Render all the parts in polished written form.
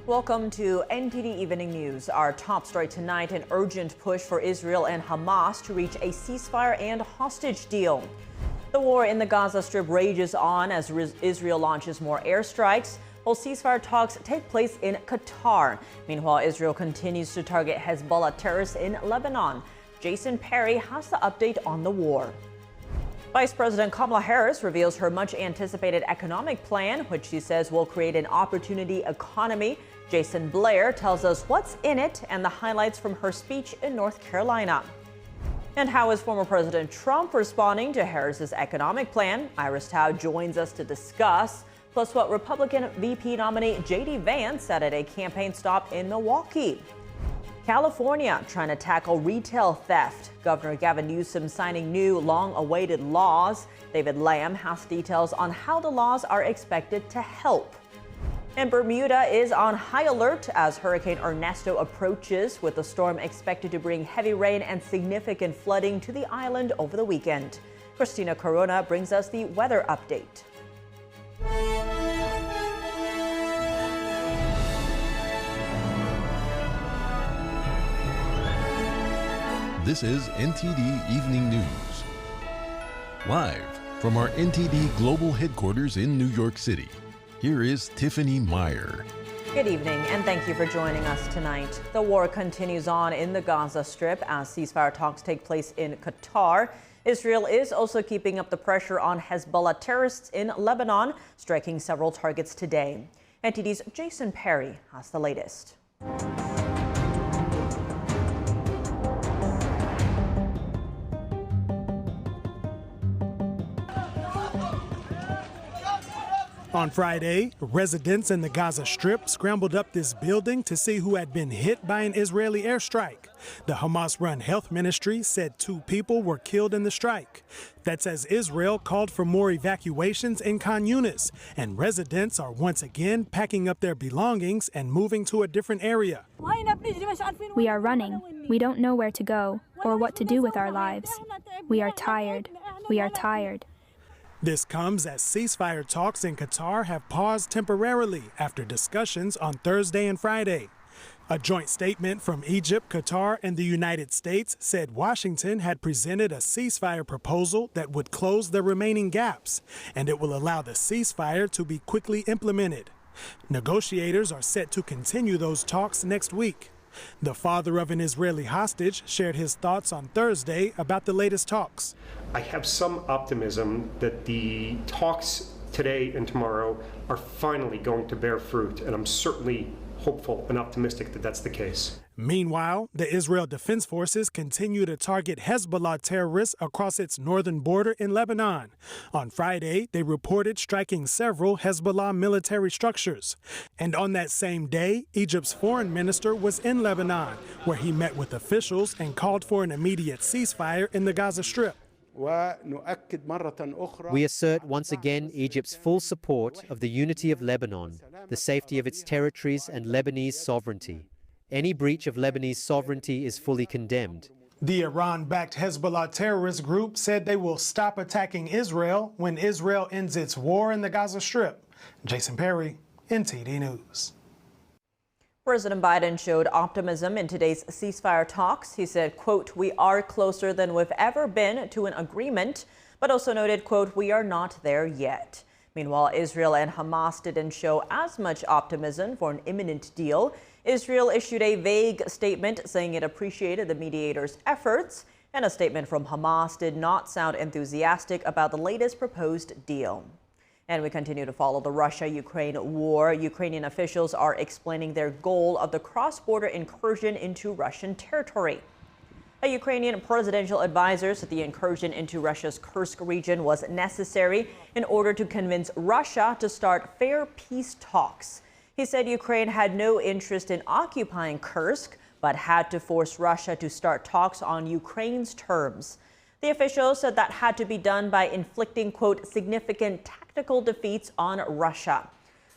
Welcome to NTD Evening News. Our top story tonight, an urgent push for Israel and Hamas to reach a ceasefire and hostage deal. The war in the Gaza Strip rages on as Israel launches more airstrikes, while ceasefire talks take place in Qatar. Meanwhile, Israel continues to target Hezbollah terrorists in Lebanon. Jason Perry has the update on the war. Vice President Kamala Harris reveals her much-anticipated economic plan, which she says will create an opportunity economy. Jason Blair tells us what's in it and the highlights from her speech in North Carolina. And how is former President Trump responding to Harris's economic plan? Iris Tao joins us to discuss, plus what Republican VP nominee J.D. Vance said at a campaign stop in Milwaukee. California trying to tackle retail theft. Governor Gavin Newsom signing new long-awaited laws. David Lamb has details on how the laws are expected to help. And Bermuda is on high alert as Hurricane Ernesto approaches, with the storm expected to bring heavy rain and significant flooding to the island over the weekend. Christina Corona brings us the weather update. This is NTD Evening News. Live from our NTD Global Headquarters in New York City, here is Tiffany Meyer. Good evening, and thank you for joining us tonight. The war continues on in the Gaza Strip as ceasefire talks take place in Qatar. Israel is also keeping up the pressure on Hezbollah terrorists in Lebanon, striking several targets today. NTD's Jason Perry has the latest. On Friday, residents in the Gaza Strip scrambled up this building to see who had been hit by an Israeli airstrike. The Hamas-run health ministry said 2 people were killed in the strike. That's as Israel called for more evacuations in Khan Yunis, and residents are once again packing up their belongings and moving to a different area. We are running. We don't know where to go or what to do with our lives. We are tired. We are tired. This comes as ceasefire talks in Qatar have paused temporarily after discussions on Thursday and Friday. A joint statement from Egypt, Qatar, and the United States said Washington had presented a ceasefire proposal that would close the remaining gaps, and it will allow the ceasefire to be quickly implemented. Negotiators are set to continue those talks next week. The father of an Israeli hostage shared his thoughts on Thursday about the latest talks. I have some optimism that the talks today and tomorrow are finally going to bear fruit, and I'm certainly hopeful and optimistic that that's the case. Meanwhile, the Israel Defense Forces continue to target Hezbollah terrorists across its northern border in Lebanon. On Friday, they reported striking several Hezbollah military structures. And on that same day, Egypt's foreign minister was in Lebanon, where he met with officials and called for an immediate ceasefire in the Gaza Strip. We assert once again Egypt's full support of the unity of Lebanon, the safety of its territories, and Lebanese sovereignty. Any breach of Lebanese sovereignty is fully condemned. The Iran-backed Hezbollah terrorist group said they will stop attacking Israel when Israel ends its war in the Gaza Strip. Jason Perry, NTD News. President Biden showed optimism in today's ceasefire talks. He said, quote, "We are closer than we've ever been to an agreement," but also noted, quote, "We are not there yet." Meanwhile, Israel and Hamas didn't show as much optimism for an imminent deal. Israel issued a vague statement saying it appreciated the mediators' efforts, and a statement from Hamas did not sound enthusiastic about the latest proposed deal. And we continue to follow the Russia-Ukraine war. Ukrainian officials are explaining their goal of the cross-border incursion into Russian territory. A Ukrainian presidential advisor said the incursion into Russia's Kursk region was necessary in order to convince Russia to start fair peace talks. He said Ukraine had no interest in occupying Kursk, but had to force Russia to start talks on Ukraine's terms. The official said that had to be done by inflicting, quote, "significant tactical defeats on Russia."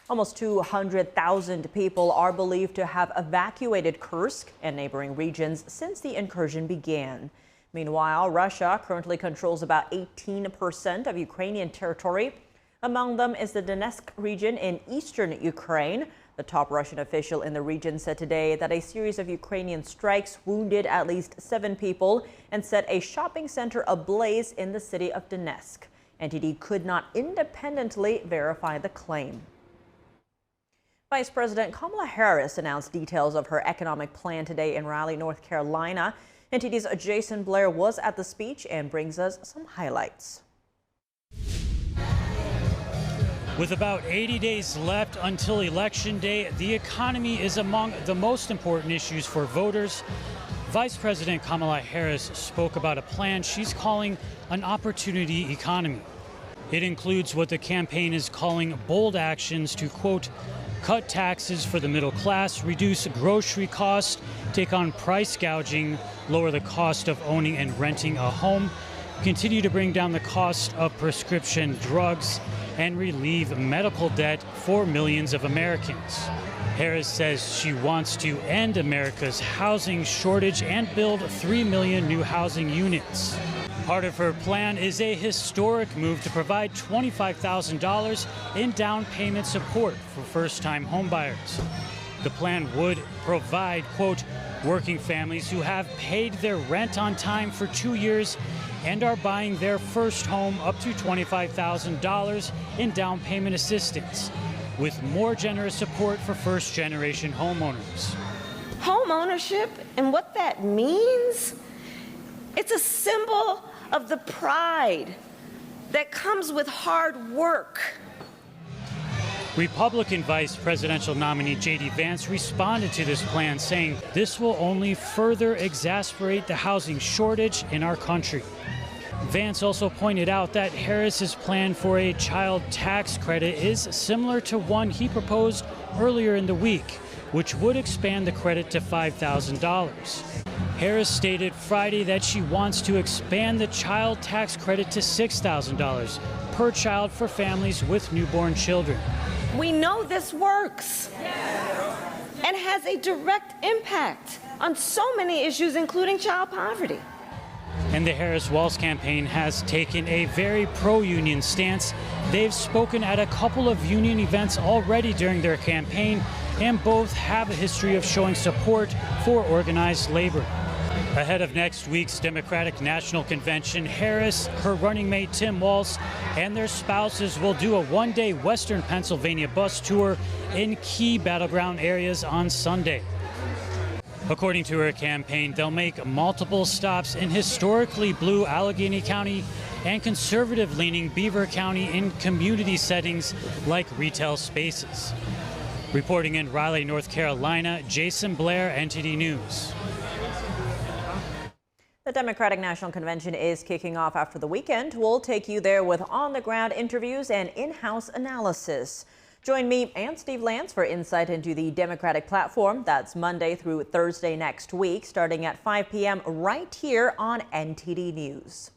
Almost 200,000 people are believed to have evacuated Kursk and neighboring regions since the incursion began. Meanwhile, Russia currently controls about 18% of Ukrainian territory. Among them is the Donetsk region in eastern Ukraine. The top Russian official in the region said today that a series of Ukrainian strikes wounded at least 7 people and set a shopping center ablaze in the city of Donetsk. NTD could not independently verify the claim. Vice President Kamala Harris announced details of her economic plan today in Raleigh, North Carolina. NTD's Jason Blair was at the speech and brings us some highlights. With about 80 days left until Election Day, the economy is among the most important issues for voters. Vice President Kamala Harris spoke about a plan she's calling an opportunity economy. It includes what the campaign is calling bold actions to, quote, cut taxes for the middle class, reduce grocery costs, take on price gouging, lower the cost of owning and renting a home, continue to bring down the cost of prescription drugs, and relieve medical debt for millions of Americans. Harris says she wants to end America's housing shortage and build 3 million new housing units. Part of her plan is a historic move to provide $25,000 in down payment support for first-time homebuyers. The plan would provide, quote, working families who have paid their rent on time for 2 years and are buying their first home up to $25,000 in down payment assistance, with more generous support for first-generation homeowners. Home ownership and what that means, it's a symbol of the pride that comes with hard work. Republican vice presidential nominee J.D. Vance responded to this plan, saying this will only further exacerbate the housing shortage in our country. Vance also pointed out that Harris's plan for a child tax credit is similar to one he proposed earlier in the week, which would expand the credit to $5,000. Harris stated Friday that she wants to expand the child tax credit to $6,000 per child for families with newborn children. We know this works and has a direct impact on so many issues, including child poverty. And the Harris-Walz campaign has taken a very pro-union stance. They've spoken at a couple of union events already during their campaign, and both have a history of showing support for organized labor. Ahead of next week's Democratic National Convention, Harris, her running mate Tim Walz, and their spouses will do a one-day Western Pennsylvania bus tour in key battleground areas on Sunday. According to her campaign, they'll make multiple stops in historically blue Allegheny County and conservative-leaning Beaver County in community settings like retail spaces. Reporting in Raleigh, North Carolina, Jason Blair, NTD News. The Democratic National Convention is kicking off after the weekend. We'll take you there with on-the-ground interviews and in-house analysis. Join me and Steve Lance for insight into the Democratic platform. That's Monday through Thursday next week, starting at 5 p.m. right here on NTD News.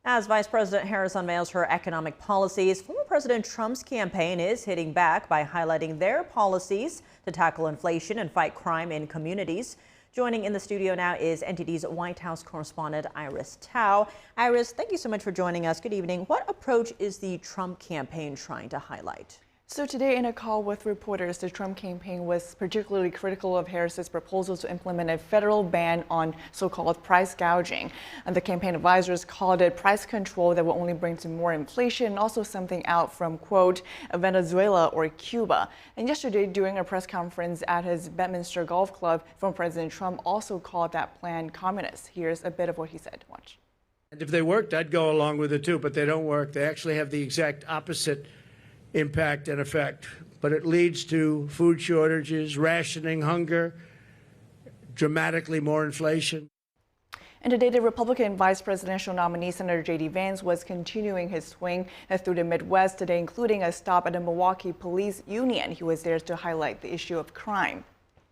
As Vice President Harris unveils her economic policies, former President Trump's campaign is hitting back by highlighting their policies to tackle inflation and fight crime in communities. Joining in the studio now is NTD's White House correspondent Iris Tao. Iris, thank you so much for joining us. Good evening. What approach is the Trump campaign trying to highlight? So today in a call with reporters, the Trump campaign was particularly critical of Harris's proposal to implement a federal ban on so-called price gouging. And the campaign advisors called it price control that will only bring to more inflation, and also something out from, quote, Venezuela or Cuba. And yesterday, during a press conference at his Bedminster Golf Club, former President Trump also called that plan communist. Here's a bit of what he said. Watch. And if they worked, I'd go along with it too, but they don't work. They actually have the exact opposite impact and effect, but it leads to food shortages, rationing, hunger, dramatically more inflation. And today, the Republican vice presidential nominee, Senator J.D. Vance, was continuing his swing through the Midwest today, including a stop at the Milwaukee Police Union. He was there to highlight the issue of crime.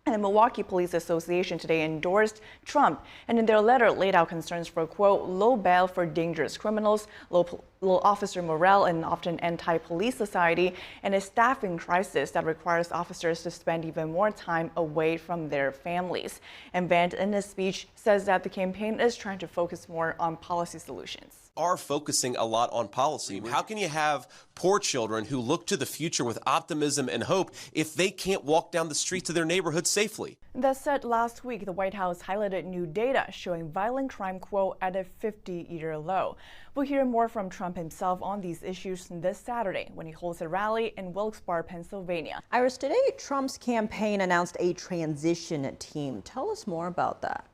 And the Milwaukee Police Association today endorsed Trump, and in their letter laid out concerns for, quote, low bail for dangerous criminals, low officer morale in an often anti-police society, and a staffing crisis that requires officers to spend even more time away from their families. And Vand, in his speech, says that the campaign is trying to focus more on policy solutions. Are focusing a lot on policy. How can you have poor children who look to the future with optimism and hope if they can't walk down the streets of their neighborhood safely? That said, last week, the White House highlighted new data showing violent crime, quote, at a 50-year low. We'll hear more from Trump himself on these issues this Saturday when he holds a rally in Wilkes-Barre, Pennsylvania. Iris, today Trump's campaign announced a transition team. Tell us more about that.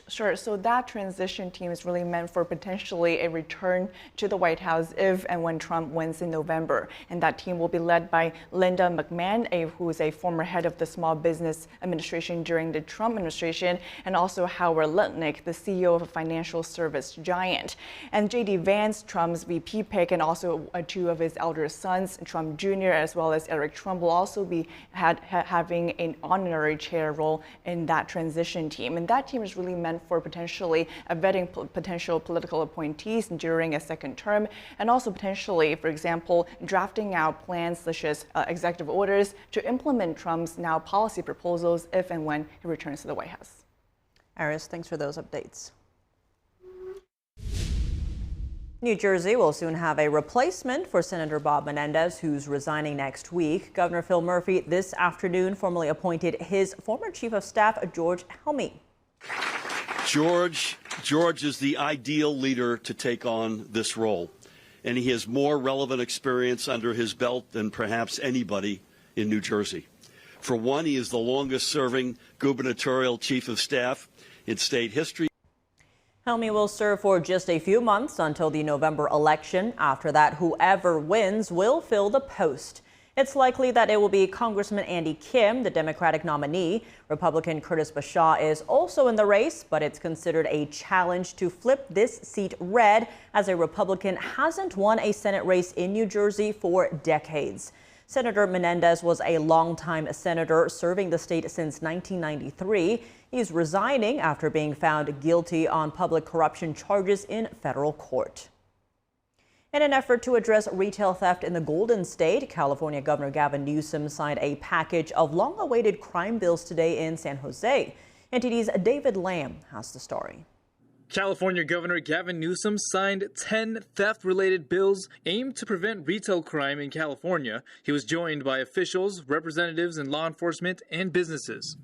Sure. So that transition team is really meant for potentially a return to the White House if and when Trump wins in November. And that team will be led by Linda McMahon, who is a former head of the Small Business Administration during the Trump administration, and also Howard Lutnick, the CEO of a financial service giant. And J.D. Vance, Trump's VP pick, and also two of his elder sons, Trump Jr. as well as Eric Trump, will also be having an honorary chair role in that transition team. And that team is really meant for potentially vetting potential political appointees during a second term, and also potentially, for example, drafting out plans such as executive orders to implement Trump's now policy proposals if and when he returns to the White House. Iris, thanks for those updates. New Jersey will soon have a replacement for Senator Bob Menendez, who's resigning next week. Governor Phil Murphy this afternoon formally appointed his former chief of staff, George Helmy. George is the ideal leader to take on this role, and he has more relevant experience under his belt than perhaps anybody in New Jersey. For one, he is the longest-serving gubernatorial chief of staff in state history. Helmy will serve for just a few months until the November election. After that, whoever wins will fill the post. It's likely that it will be Congressman Andy Kim, the Democratic nominee. Republican Curtis Bashaw is also in the race, but it's considered a challenge to flip this seat red, as a Republican hasn't won a Senate race in New Jersey for decades. Senator Menendez was a longtime senator serving the state since 1993. He's resigning after being found guilty on public corruption charges in federal court. In an effort to address retail theft in the Golden State, California Governor Gavin Newsom signed a package of long-awaited crime bills today in San Jose. NTD's David Lamb has the story. California Governor Gavin Newsom signed 10 theft-related bills aimed to prevent retail crime in California. He was joined by officials, representatives in law enforcement, and businesses.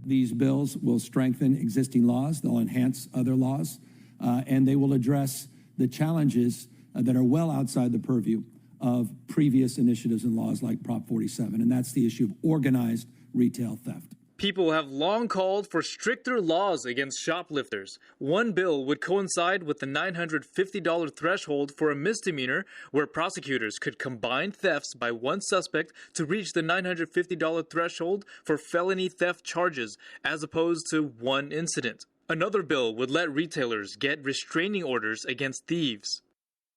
These bills will strengthen existing laws, they'll enhance other laws, and they will address the challenges that are well outside the purview of previous initiatives and laws like Prop 47, and that's the issue of organized retail theft. People have long called for stricter laws against shoplifters. One bill would coincide with the $950 threshold for a misdemeanor, where prosecutors could combine thefts by one suspect to reach the $950 threshold for felony theft charges, as opposed to one incident. Another bill would let retailers get restraining orders against thieves.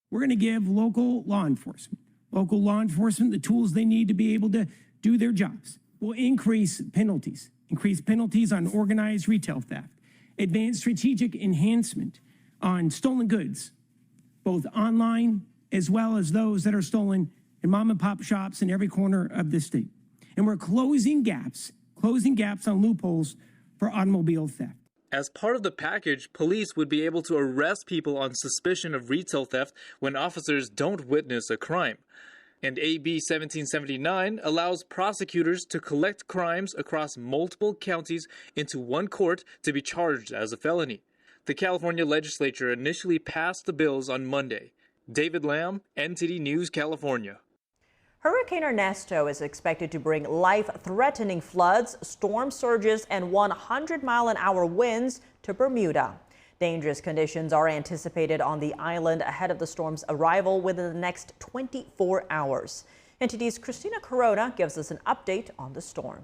We're going to give local law enforcement the tools they need to be able to do their jobs. We'll increase penalties on organized retail theft, advance strategic enhancement on stolen goods, both online as well as those that are stolen in mom and pop shops in every corner of this state. And we're closing gaps on loopholes for automobile theft. As part of the package, police would be able to arrest people on suspicion of retail theft when officers don't witness a crime. And AB 1779 allows prosecutors to collect crimes across multiple counties into one court to be charged as a felony. The California legislature initially passed the bills on Monday. David Lamb, NTD News, California. Hurricane Ernesto is expected to bring life-threatening floods, storm surges, and 100-mile-an-hour winds to Bermuda. Dangerous conditions are anticipated on the island ahead of the storm's arrival within the next 24 hours. NTD's Christina Corona gives us an update on the storm.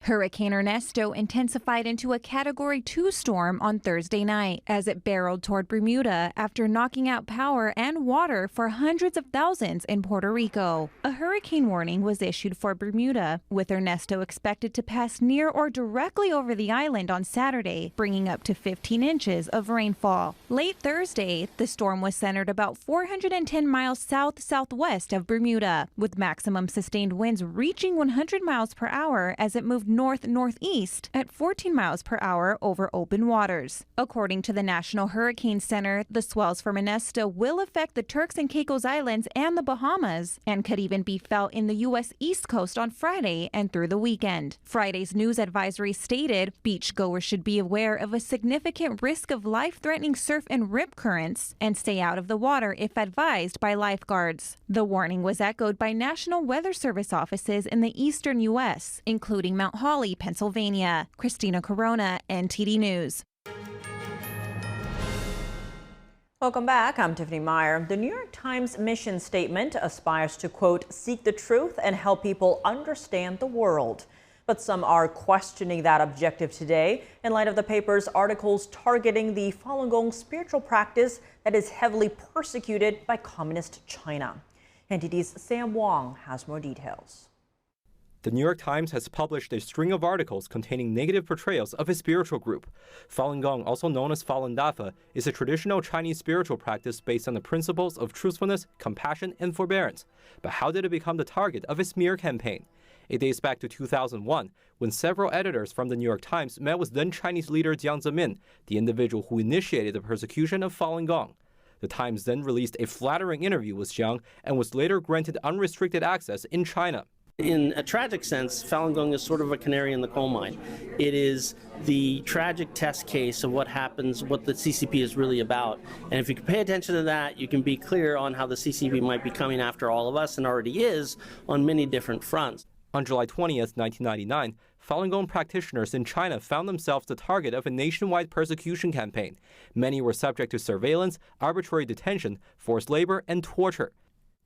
Hurricane Ernesto intensified into a Category 2 storm on Thursday night as it barreled toward Bermuda after knocking out power and water for hundreds of thousands in Puerto Rico. A hurricane warning was issued for Bermuda, with Ernesto expected to pass near or directly over the island on Saturday, bringing up to 15 inches of rainfall. Late Thursday, the storm was centered about 410 miles south-southwest of Bermuda, with maximum sustained winds reaching 100 miles per hour as it moved north-northeast at 14 miles per hour over open waters. According to the National Hurricane Center, the swells from Ernesto will affect the Turks and Caicos Islands and the Bahamas, and could even be felt in the U.S. East Coast on Friday and through the weekend. Friday's news advisory stated beachgoers should be aware of a significant risk of life-threatening surf and rip currents and stay out of the water if advised by lifeguards. The warning was echoed by National Weather Service offices in the eastern U.S., including Mount Holly, Pennsylvania. Christina Corona, NTD News. Welcome back. I'm Tiffany Meyer. The New York Times mission statement aspires to, quote, seek the truth and help people understand the world. But some are questioning that objective today in light of the paper's articles targeting the Falun Gong spiritual practice that is heavily persecuted by communist China. NTD's Sam Wong has more details. The New York Times has published a string of articles containing negative portrayals of a spiritual group. Falun Gong, also known as Falun Dafa, is a traditional Chinese spiritual practice based on the principles of truthfulness, compassion, and forbearance. But how did it become the target of a smear campaign? It dates back to 2001, when several editors from the New York Times met with then Chinese leader Jiang Zemin, the individual who initiated the persecution of Falun Gong. The Times then released a flattering interview with Jiang and was later granted unrestricted access in China. In a tragic sense, Falun Gong is sort of a canary in the coal mine. It is the tragic test case of what happens, what the CCP is really about. And if you can pay attention to that, you can be clear on how the CCP might be coming after all of us, and already is, on many different fronts. On July 20th, 1999, Falun Gong practitioners in China found themselves the target of a nationwide persecution campaign. Many were subject to surveillance, arbitrary detention, forced labor, and torture.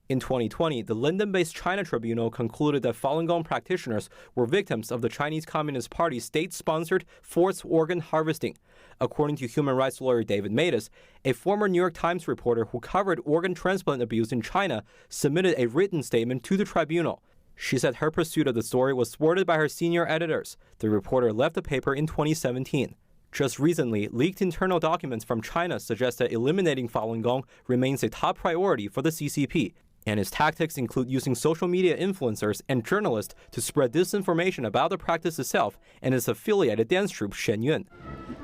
In 2020, the London-based China Tribunal concluded that Falun Gong practitioners were victims of the Chinese Communist Party's state-sponsored forced organ harvesting. According to human rights lawyer David Menendez, a former New York Times reporter who covered organ transplant abuse in China submitted a written statement to the tribunal. She said her pursuit of the story was thwarted by her senior editors. The reporter left the paper in 2017. Just recently, leaked internal documents from China suggest that eliminating Falun Gong remains a top priority for the CCP. And its tactics include using social media influencers and journalists to spread disinformation about the practice itself and its affiliated dance troupe Shenyun.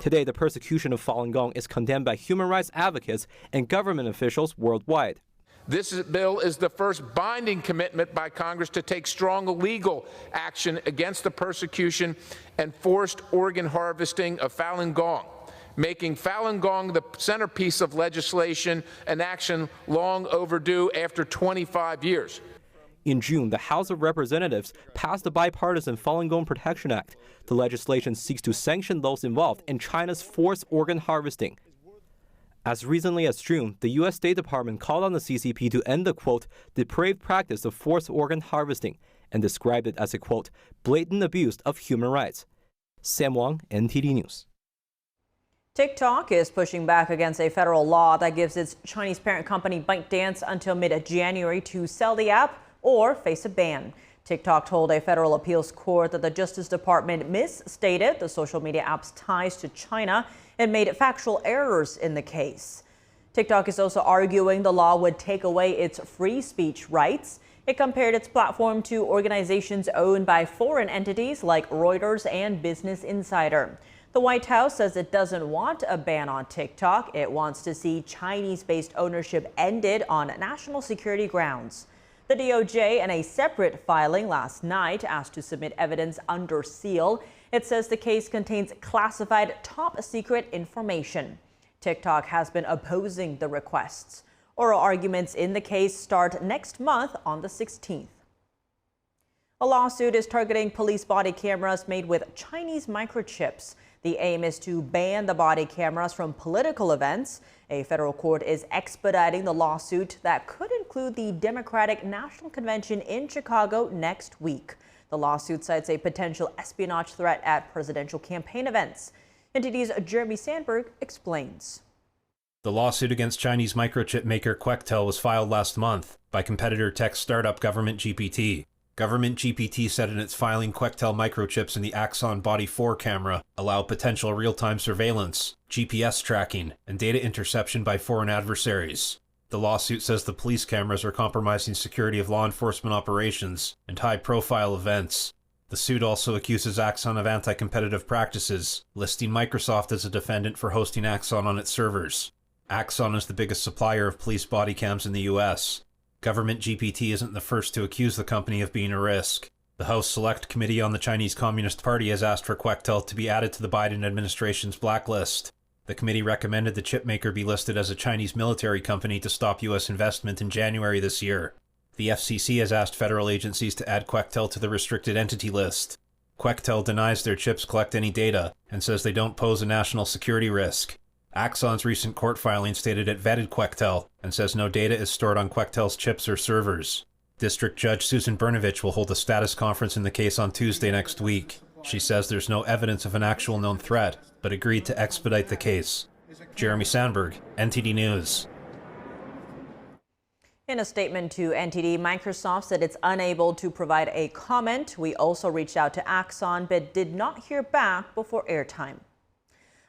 Today, the persecution of Falun Gong is condemned by human rights advocates and government officials worldwide. This bill is the first binding commitment by Congress to take strong legal action against the persecution and forced organ harvesting of Falun Gong, making Falun Gong the centerpiece of legislation, an action long overdue after 25 years. In June, the House of Representatives passed the bipartisan Falun Gong Protection Act. The legislation seeks to sanction those involved in China's forced organ harvesting. As recently as June, the U.S. State Department called on the CCP to end the, quote, depraved practice of forced organ harvesting and described it as a, quote, blatant abuse of human rights. Sam Wong, NTD News. TikTok is pushing back against a federal law that gives its Chinese parent company ByteDance until mid-January to sell the app or face a ban. TikTok told a federal appeals court that the Justice Department misstated the social media app's ties to China and made factual errors in the case. TikTok is also arguing the law would take away its free speech rights. It compared its platform to organizations owned by foreign entities like Reuters and Business Insider. The White House says it doesn't want a ban on TikTok. It wants to see Chinese-based ownership ended on national security grounds. The DOJ, in a separate filing last night, asked to submit evidence under seal. It says the case contains classified top-secret information. TikTok has been opposing the requests. Oral arguments in the case start next month on the 16th. A lawsuit is targeting police body cameras made with Chinese microchips. The aim is to ban the body cameras from political events. A federal court is expediting the lawsuit that could include the Democratic National Convention in Chicago next week. The lawsuit cites a potential espionage threat at presidential campaign events. NTD's Jeremy Sandberg explains. The lawsuit against Chinese microchip maker Quectel was filed last month by competitor tech startup Government GPT. Government GPT said in its filing Quectel microchips in the Axon Body 4 camera allow potential real-time surveillance, GPS tracking, and data interception by foreign adversaries. The lawsuit says the police cameras are compromising security of law enforcement operations and high-profile events. The suit also accuses Axon of anti-competitive practices, listing Microsoft as a defendant for hosting Axon on its servers. Axon is the biggest supplier of police body cams in the U.S. Government GPT isn't the first to accuse the company of being a risk. The House Select Committee on the Chinese Communist Party has asked for Quectel to be added to the Biden administration's blacklist. The committee recommended the chipmaker be listed as a Chinese military company to stop U.S. investment in January this year. The FCC has asked federal agencies to add Quectel to the restricted entity list. Quectel denies their chips collect any data and says they don't pose a national security risk. Axon's recent court filing stated it vetted Quectel and says no data is stored on Quectel's chips or servers. District Judge Susan Brnovich will hold a status conference in the case on Tuesday next week. She says there's no evidence of an actual known threat, but agreed to expedite the case. Jeremy Sandberg, NTD News. In a statement to NTD, Microsoft said it's unable to provide a comment. We also reached out to Axon, but did not hear back before airtime.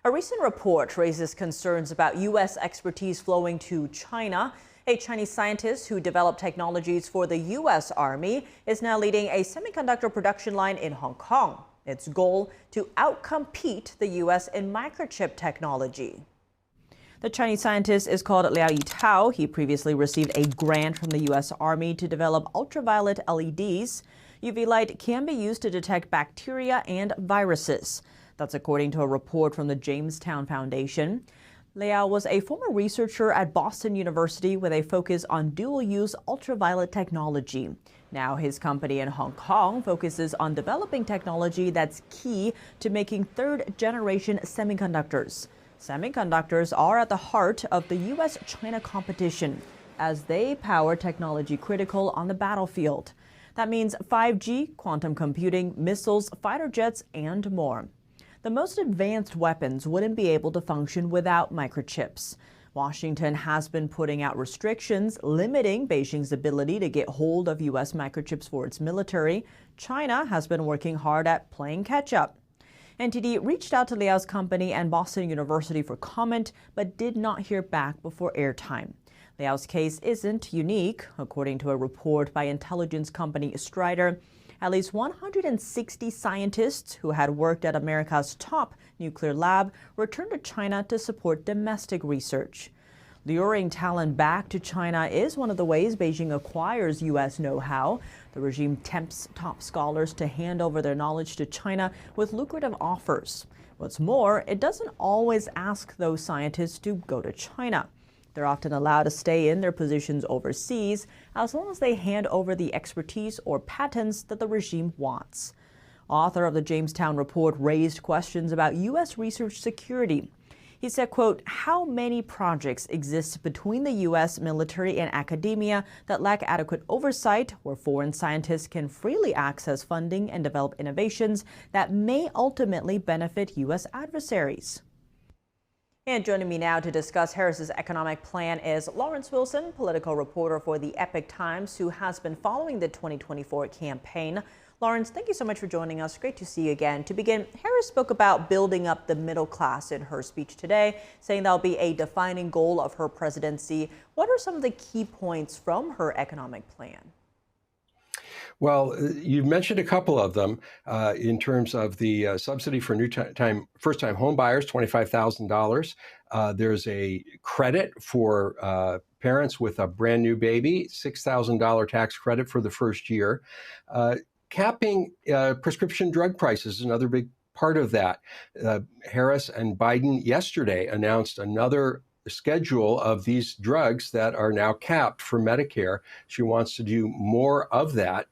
A recent report raises concerns about U.S. expertise flowing to China. A Chinese scientist who developed technologies for the U.S. Army is now leading a semiconductor production line in Hong Kong. Its goal to outcompete the U.S. in microchip technology. The Chinese scientist is called Liao Yitao. He previously received a grant from the U.S. Army to develop ultraviolet LEDs. UV light can be used to detect bacteria and viruses. That's according to a report from the Jamestown Foundation. Liao was a former researcher at Boston University with a focus on dual-use ultraviolet technology. Now his company in Hong Kong focuses on developing technology that's key to making third-generation semiconductors. Semiconductors are at the heart of the U.S.-China competition as they power technology critical on the battlefield. That means 5G, quantum computing, missiles, fighter jets, and more. The most advanced weapons wouldn't be able to function without microchips. Washington has been putting out restrictions limiting Beijing's ability to get hold of U.S. microchips for its military. China has been working hard at playing catch-up. NTD reached out to Liao's company and Boston University for comment, but did not hear back before airtime. Liao's case isn't unique. According to a report by intelligence company Strider, at least 160 scientists who had worked at America's top nuclear lab returned to China to support domestic research. Luring talent back to China is one of the ways Beijing acquires U.S. know-how. The regime tempts top scholars to hand over their knowledge to China with lucrative offers. What's more, it doesn't always ask those scientists to go to China. They're often allowed to stay in their positions overseas as long as they hand over the expertise or patents that the regime wants. Author of the Jamestown report raised questions about U.S. research security. He said, quote, how many projects exist between the U.S. military and academia that lack adequate oversight, where foreign scientists can freely access funding and develop innovations that may ultimately benefit U.S. adversaries? And joining me now to discuss Harris's economic plan is Lawrence Wilson, political reporter for the Epoch Times, who has been following the 2024 campaign. Lawrence, thank you so much for joining us. Great to see you again. To begin, Harris spoke about building up the middle class in her speech today, saying that'll be a defining goal of her presidency. What are some of the key points from her economic plan? Well, you've mentioned a couple of them in terms of the subsidy for first-time home buyers, $25,000. There's a credit for parents with a brand new baby, $6,000 tax credit for the first year. Capping prescription drug prices is another big part of that. Harris and Biden yesterday announced another schedule of these drugs that are now capped for Medicare. She wants to do more of that.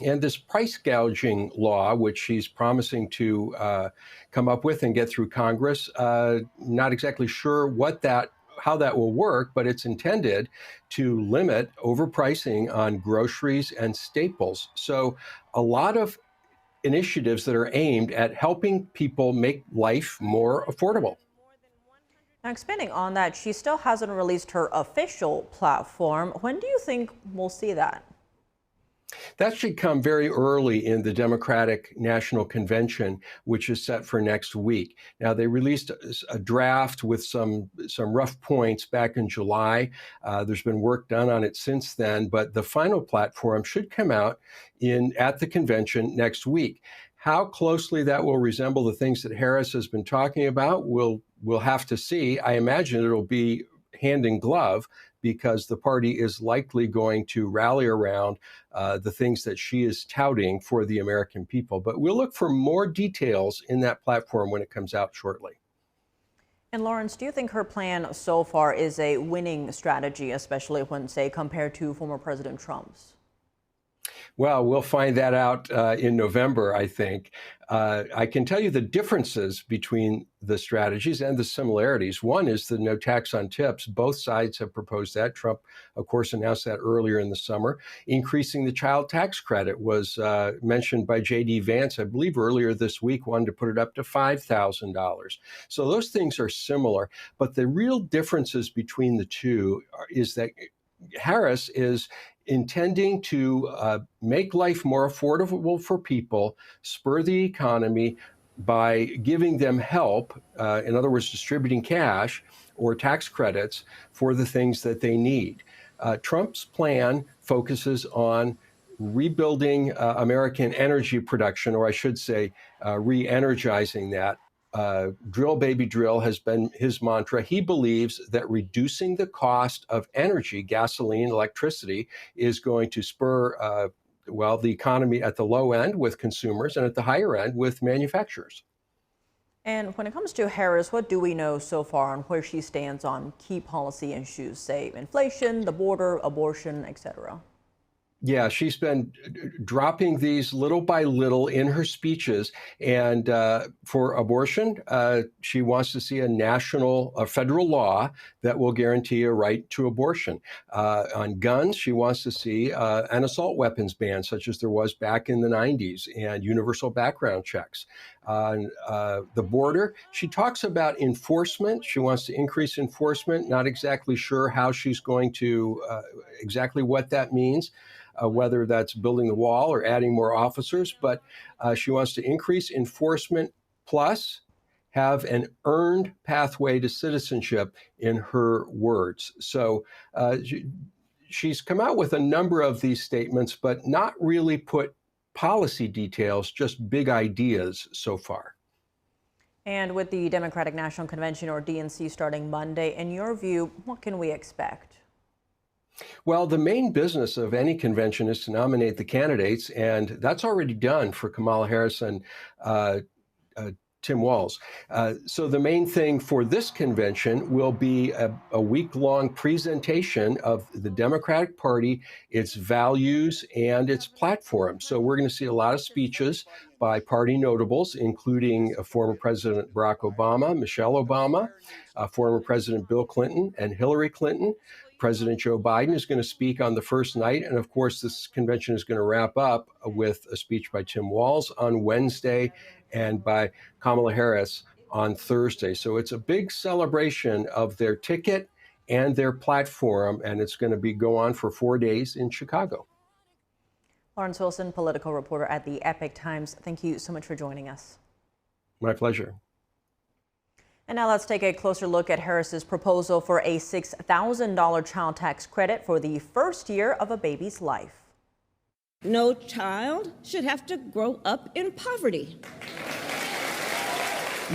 And this price gouging law, which she's promising to come up with and get through Congress, not exactly sure what that how that will work, but it's intended to limit overpricing on groceries and staples. So a lot of initiatives that are aimed at helping people make life more affordable. Now, expanding on that, she still hasn't released her official platform. When do you think we'll see that? That should come very early in the Democratic National Convention, which is set for next week. Now, they released a draft with some rough points back in July. There's been work done on it since then, but the final platform should come out at the convention next week. How closely that will resemble the things that Harris has been talking about, we'll have to see. I imagine it'll be hand in glove, because the party is likely going to rally around the things that she is touting for the American people. But we'll look for more details in that platform when it comes out shortly. And Lawrence, do you think her plan so far is a winning strategy, especially when, say, compared to former President Trump's? Well, we'll find that out in November, I think. I can tell you the differences between the strategies and the similarities. One is the no tax on tips. Both sides have proposed that. Trump, of course, announced that earlier in the summer. Increasing the child tax credit was mentioned by J.D. Vance, I believe, earlier this week, wanted to put it up to $5,000. So those things are similar. But the real differences between the two is that Harris is intending to make life more affordable for people, spur the economy by giving them help, in other words, distributing cash or tax credits for the things that they need. Trump's plan focuses on rebuilding American energy production, or I should say, re-energizing that. Drill, baby, drill has been his mantra. He believes that reducing the cost of energy, gasoline, electricity, is going to spur, the economy at the low end with consumers and at the higher end with manufacturers. And when it comes to Harris, what do we know so far on where she stands on key policy issues, say inflation, the border, abortion, etc.? Yeah, she's been dropping these little by little in her speeches. And for abortion, she wants to see a federal law that will guarantee a right to abortion. On guns, she wants to see an assault weapons ban, such as there was back in the 90s, and universal background checks. On the border, she talks about enforcement. She wants to increase enforcement, not exactly sure how she's going to, exactly what that means. Whether that's building the wall or adding more officers, but she wants to increase enforcement, plus have an earned pathway to citizenship, in her words. So she's come out with a number of these statements, but not really put policy details, just big ideas so far. And with the Democratic National Convention, or DNC, starting Monday, in your view, what can we expect? Well, the main business of any convention is to nominate the candidates, and that's already done for Kamala Harris and Tim Walz. So the main thing for this convention will be a week-long presentation of the Democratic Party, its values, and its platform. So we're going to see a lot of speeches by party notables, including former President Barack Obama, Michelle Obama, former President Bill Clinton, and Hillary Clinton. President Joe Biden is going to speak on the first night. And of course, this convention is going to wrap up with a speech by Tim Walz on Wednesday and by Kamala Harris on Thursday. So it's a big celebration of their ticket and their platform, and it's going to go on for 4 days in Chicago. Lawrence Wilson, political reporter at the Epoch Times, thank you so much for joining us. My pleasure. And now let's take a closer look at Harris's proposal for a $6,000 child tax credit for the first year of a baby's life. No child should have to grow up in poverty.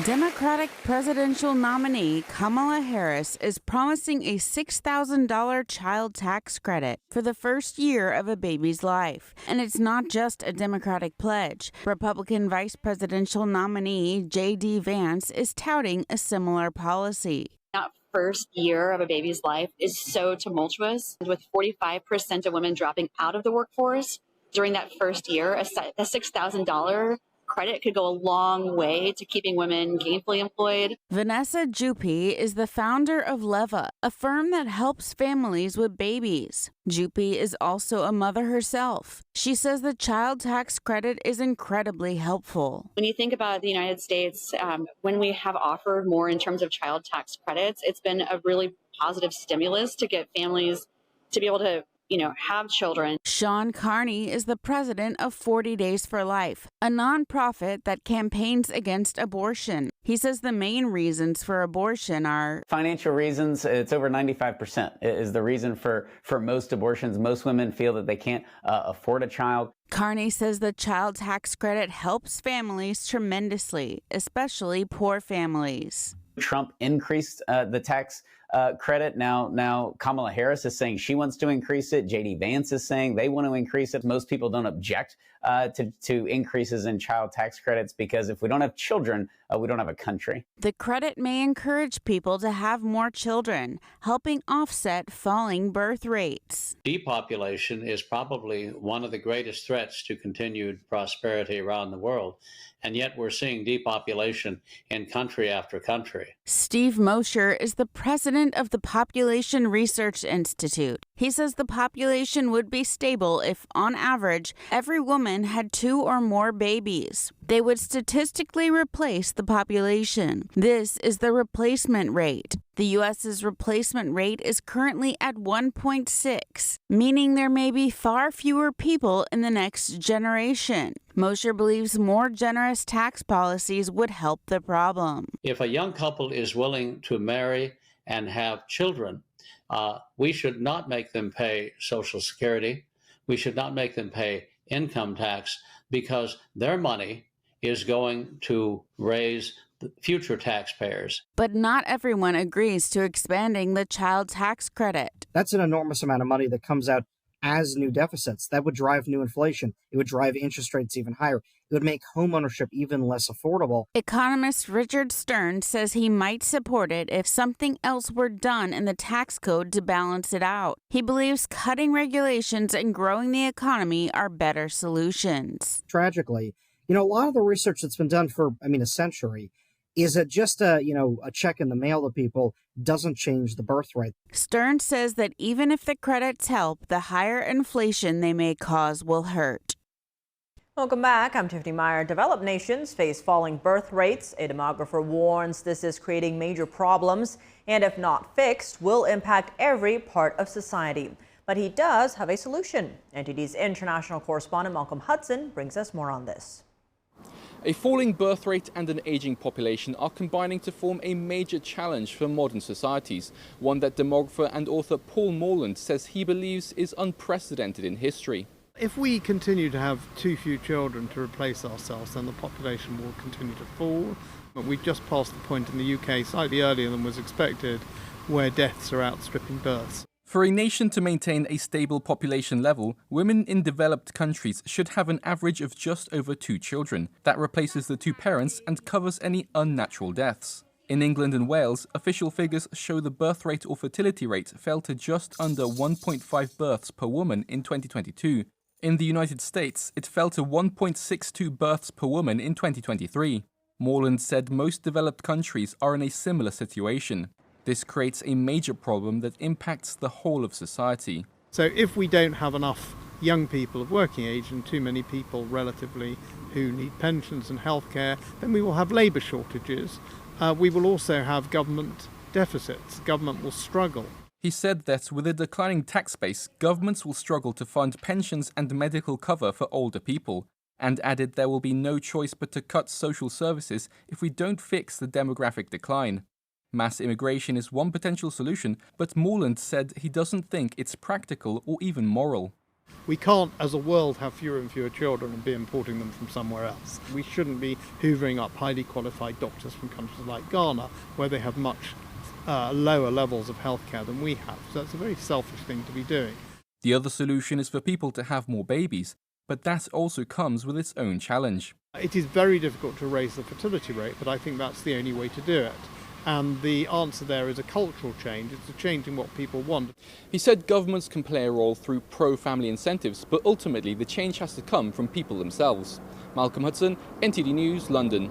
Democratic presidential nominee Kamala Harris is promising a $6,000 child tax credit for the first year of a baby's life. And it's not just a Democratic pledge. Republican vice presidential nominee J.D. Vance is touting a similar policy. That first year of a baby's life is so tumultuous, with 45% of women dropping out of the workforce during that first year. A $6,000 credit could go a long way to keeping women gainfully employed. Vanessa Jupi is the founder of Leva, a firm that helps families with babies. Jupi is also a mother herself. She says the child tax credit is incredibly helpful. When you think about the United States, when we have offered more in terms of child tax credits, it's been a really positive stimulus to get families to be able to have children. Sean Carney is the president of 40 Days for Life, a nonprofit that campaigns against abortion. He says the main reasons for abortion are financial reasons. It's over 95% is the reason for most abortions. Most women feel that they can't afford a child. Carney says the child tax credit helps families tremendously, especially poor families. Trump increased the tax credit. Now Kamala Harris is saying she wants to increase it. J.D. Vance is saying they want to increase it. Most people don't object to increases in child tax credits because if we don't have children, we don't have a country. The credit may encourage people to have more children, helping offset falling birth rates. Depopulation is probably one of the greatest threats to continued prosperity around the world. And yet we're seeing depopulation in country after country. Steve Mosher is the president of the Population Research Institute. He says the population would be stable if, on average, every woman had 2 or more babies. They would statistically replace the population. This is the replacement rate. The U.S.'s replacement rate is currently at 1.6, meaning there may be far fewer people in the next generation. Mosher believes more generous tax policies would help the problem. If a young couple is willing to marry and have children, we should not make them pay Social Security. We should not make them pay income tax because their money is going to raise future taxpayers. But not everyone agrees to expanding the child tax credit. That's an enormous amount of money that comes out as new deficits. That would drive new inflation. It would drive interest rates even higher. It would make homeownership even less affordable. Economist Richard Stern says he might support it if something else were done in the tax code to balance it out. He believes cutting regulations and growing the economy are better solutions. Tragically, a lot of the research that's been done for, a century is that just a check in the mail to people doesn't change the birth rate. Stern says that even if the credits help, the higher inflation they may cause will hurt. Welcome back. I'm Tiffany Meyer. Developed nations face falling birth rates. A demographer warns this is creating major problems and, if not fixed, will impact every part of society. But he does have a solution. NTD's international correspondent Malcolm Hudson brings us more on this. A falling birth rate and an aging population are combining to form a major challenge for modern societies, one that demographer and author Paul Morland says he believes is unprecedented in history. If we continue to have too few children to replace ourselves, then the population will continue to fall. But we've just passed the point in the UK, slightly earlier than was expected, where deaths are outstripping births. For a nation to maintain a stable population level, women in developed countries should have an average of just over 2 children. That replaces the 2 parents and covers any unnatural deaths. In England and Wales, official figures show the birth rate or fertility rate fell to just under 1.5 births per woman in 2022. In the United States, it fell to 1.62 births per woman in 2023. Morland said most developed countries are in a similar situation. This creates a major problem that impacts the whole of society. So if we don't have enough young people of working age and too many people relatively who need pensions and healthcare, then we will have labour shortages. We will also have government deficits. Government will struggle. He said that with a declining tax base, governments will struggle to fund pensions and medical cover for older people, and added there will be no choice but to cut social services if we don't fix the demographic decline. Mass immigration is one potential solution, but Morland said he doesn't think it's practical or even moral. We can't, as a world, have fewer and fewer children and be importing them from somewhere else. We shouldn't be hoovering up highly qualified doctors from countries like Ghana, where they have much lower levels of healthcare than we have. So that's a very selfish thing to be doing. The other solution is for people to have more babies, but that also comes with its own challenge. It is very difficult to raise the fertility rate, but I think that's the only way to do it. And the answer there is a cultural change. It's a change in what people want. He said governments can play a role through pro-family incentives, but ultimately the change has to come from people themselves. Malcolm Hudson, NTD News, London.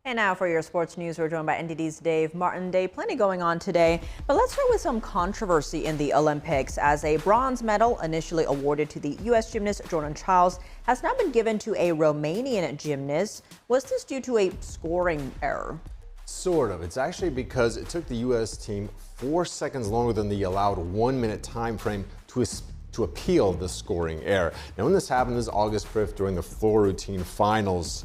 And now for your sports news, we're joined by NTD's Dave Martin. Dave, plenty going on today, but let's start with some controversy in the Olympics as a bronze medal initially awarded to the U.S. gymnast Jordan Chiles has now been given to a Romanian gymnast. Was this due to a scoring error? Sort of. It's actually because it took the U.S. team 4 seconds longer than the allowed 1 minute time frame to appeal the scoring error. Now, when this happened, this is August 5th during the floor routine finals.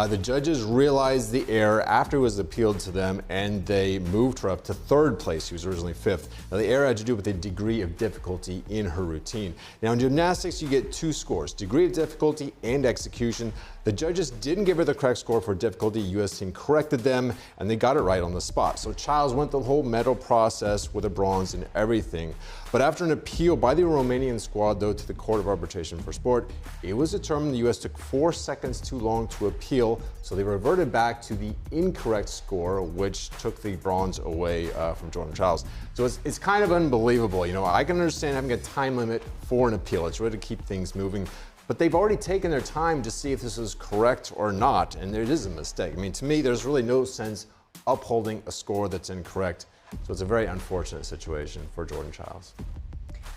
The judges realized the error after it was appealed to them, and they moved her up to 3rd place. She was originally 5th. Now, the error had to do with the degree of difficulty in her routine. Now, in gymnastics, you get 2 scores, degree of difficulty and execution. The judges didn't give her the correct score for difficulty. U.S. team corrected them, and they got it right on the spot. So Chiles went the whole medal process with a bronze and everything. But after an appeal by the Romanian squad, though, to the Court of Arbitration for Sport, it was determined the U.S. took 4 seconds too long to appeal, so they reverted back to the incorrect score, which took the bronze away from Jordan Chiles. So it's kind of unbelievable. You know, I can understand having a time limit for an appeal. It's really to keep things moving. But they've already taken their time to see if this is correct or not, and it is a mistake. I mean, to me, there's really no sense upholding a score that's incorrect. So it's a very unfortunate situation for Jordan Chiles.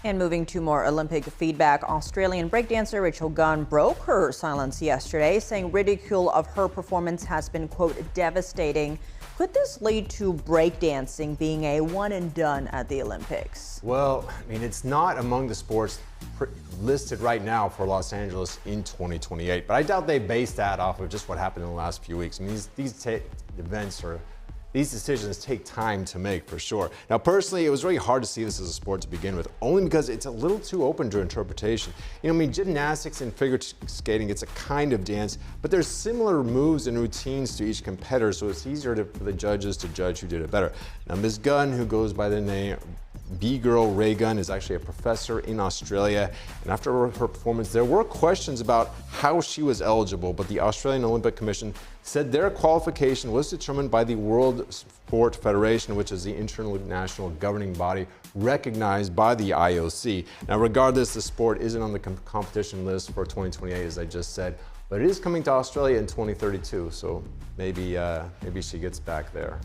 And moving to more Olympic feedback, Australian breakdancer Rachel Gunn broke her silence yesterday, saying ridicule of her performance has been, quote, devastating. Could this lead to breakdancing being a one and done at the Olympics? Well, I mean, it's not among the sports listed right now for Los Angeles in 2028, but I doubt they based that off of just what happened in the last few weeks. I mean, these decisions take time to make, for sure. Now, personally, it was really hard to see this as a sport to begin with, only because it's a little too open to interpretation. You know, I mean, gymnastics and figure skating, it's a kind of dance, but there's similar moves and routines to each competitor, so it's easier for the judges to judge who did it better. Now, Ms. Gunn, who goes by the name B-Girl Ray Gunn, is actually a professor in Australia, and after her performance, there were questions about how she was eligible, but the Australian Olympic Commission said their qualification was determined by the World Sport Federation, which is the international governing body recognized by the IOC. Now, regardless, the sport isn't on the competition list for 2028, as I just said, but it is coming to Australia in 2032, so maybe she gets back there.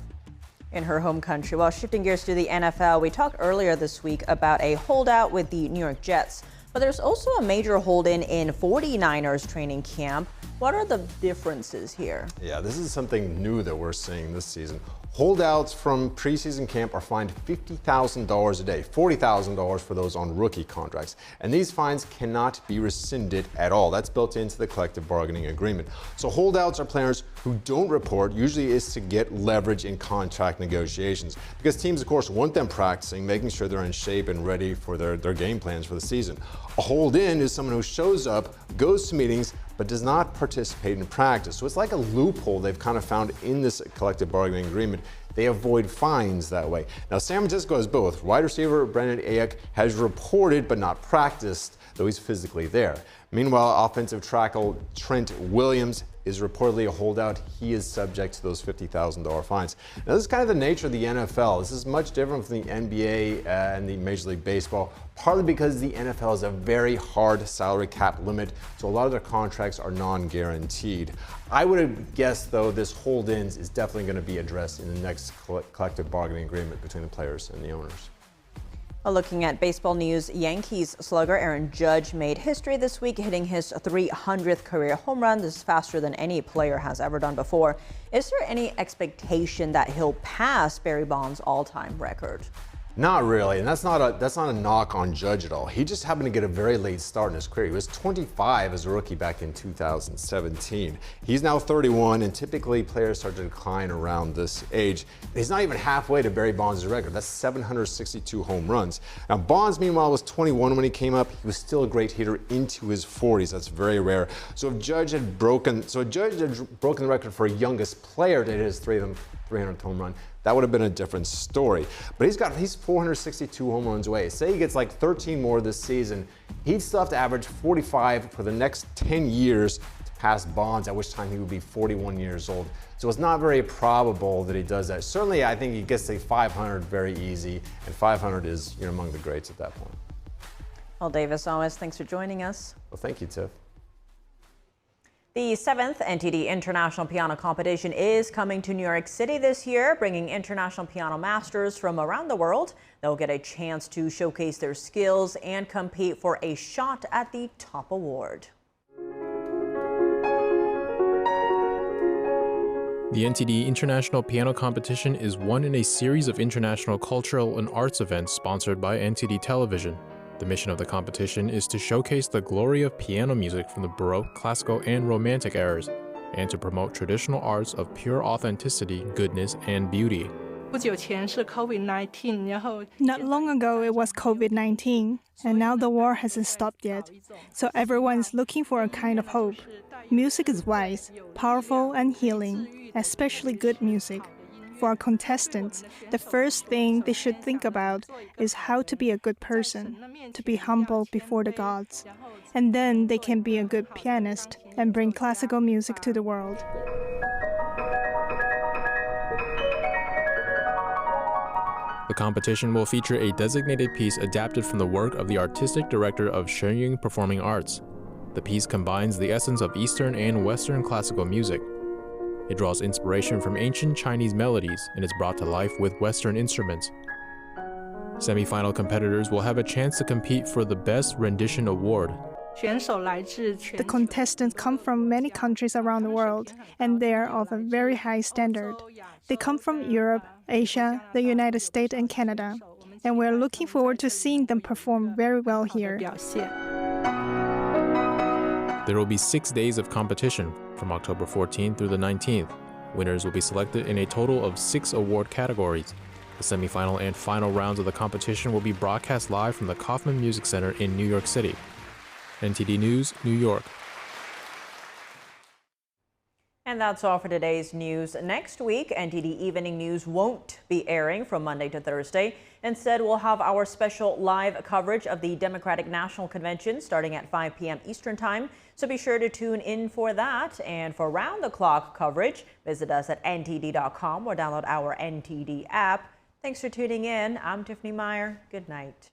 In her home country. Well, shifting gears to the NFL, we talked earlier this week about a holdout with the New York Jets, but there's also a major hold-in in 49ers training camp. What are the differences here? Yeah, this is something new that we're seeing this season. Holdouts from preseason camp are fined $50,000 a day, $40,000 for those on rookie contracts. And these fines cannot be rescinded at all. That's built into the collective bargaining agreement. So holdouts are players who don't report, usually is to get leverage in contract negotiations. Because teams, of course, want them practicing, making sure they're in shape and ready for their game plans for the season. A hold-in is someone who shows up, goes to meetings, but does not participate in practice. So it's like a loophole they've kind of found in this collective bargaining agreement. They avoid fines that way. Now, San Francisco has both. Wide receiver Brandon Ayuk has reported but not practiced, though he's physically there. Meanwhile, offensive tackle Trent Williams is reportedly a holdout. He is subject to those $50,000 fines. Now, this is kind of the nature of the NFL. This is much different from the NBA and the Major League Baseball, partly because the NFL has a very hard salary cap limit, so a lot of their contracts are non-guaranteed. I would have guessed, though, this hold-ins is definitely going to be addressed in the next collective bargaining agreement between the players and the owners. Well, looking at baseball news, Yankees slugger Aaron Judge made history this week, hitting his 300th career home run. This is faster than any player has ever done before. Is there any expectation that he'll pass Barry Bonds' all-time record? Not really, and that's not a knock on Judge at all. He just happened to get a very late start in his career. He was 25 as a rookie back in 2017. He's now 31, and typically players start to decline around this age. He's not even halfway to Barry Bonds' record. That's 762 home runs. Now, Bonds, meanwhile, was 21 when he came up. He was still a great hitter into his 40s. That's very rare. So if Judge had broken the record for youngest player to hit his 300th home run, that would have been a different story. But he's 462 home runs away. Say he gets like 13 more this season, he'd still have to average 45 for the next 10 years to pass Bonds, at which time he would be 41 years old. So it's not very probable that he does that. Certainly, I think he gets to 500 very easy, and 500 is among the greats at that point. Well, Dave, as always, thanks for joining us. Well, thank you, Tiff. The 7th NTD International Piano Competition is coming to New York City this year, bringing international piano masters from around the world. They'll get a chance to showcase their skills and compete for a shot at the top award. The NTD International Piano Competition is one in a series of international cultural and arts events sponsored by NTD Television. The mission of the competition is to showcase the glory of piano music from the Baroque, Classical, and Romantic eras, and to promote traditional arts of pure authenticity, goodness, and beauty. Not long ago it was COVID-19, and now the war hasn't stopped yet, so everyone's looking for a kind of hope. Music is wise, powerful, and healing, especially good music. For our contestants, the first thing they should think about is how to be a good person, to be humble before the gods, and then they can be a good pianist and bring classical music to the world. The competition will feature a designated piece adapted from the work of the artistic director of Shenyang Performing Arts. The piece combines the essence of Eastern and Western classical music. It draws inspiration from ancient Chinese melodies and is brought to life with Western instruments. Semi-final competitors will have a chance to compete for the Best Rendition Award. The contestants come from many countries around the world, and they are of a very high standard. They come from Europe, Asia, the United States, and Canada, and we're looking forward to seeing them perform very well here. There will be 6 days of competition, from October 14th through the 19th. Winners will be selected in a total of 6 award categories. The semifinal and final rounds of the competition will be broadcast live from the Kaufman Music Center in New York City. NTD News, New York. And that's all for today's news. Next week, NTD Evening News won't be airing from Monday to Thursday. Instead, we'll have our special live coverage of the Democratic National Convention starting at 5 p.m. Eastern Time. So be sure to tune in for that. And for round-the-clock coverage, visit us at ntd.com or download our NTD app. Thanks for tuning in. I'm Tiffany Meyer. Good night.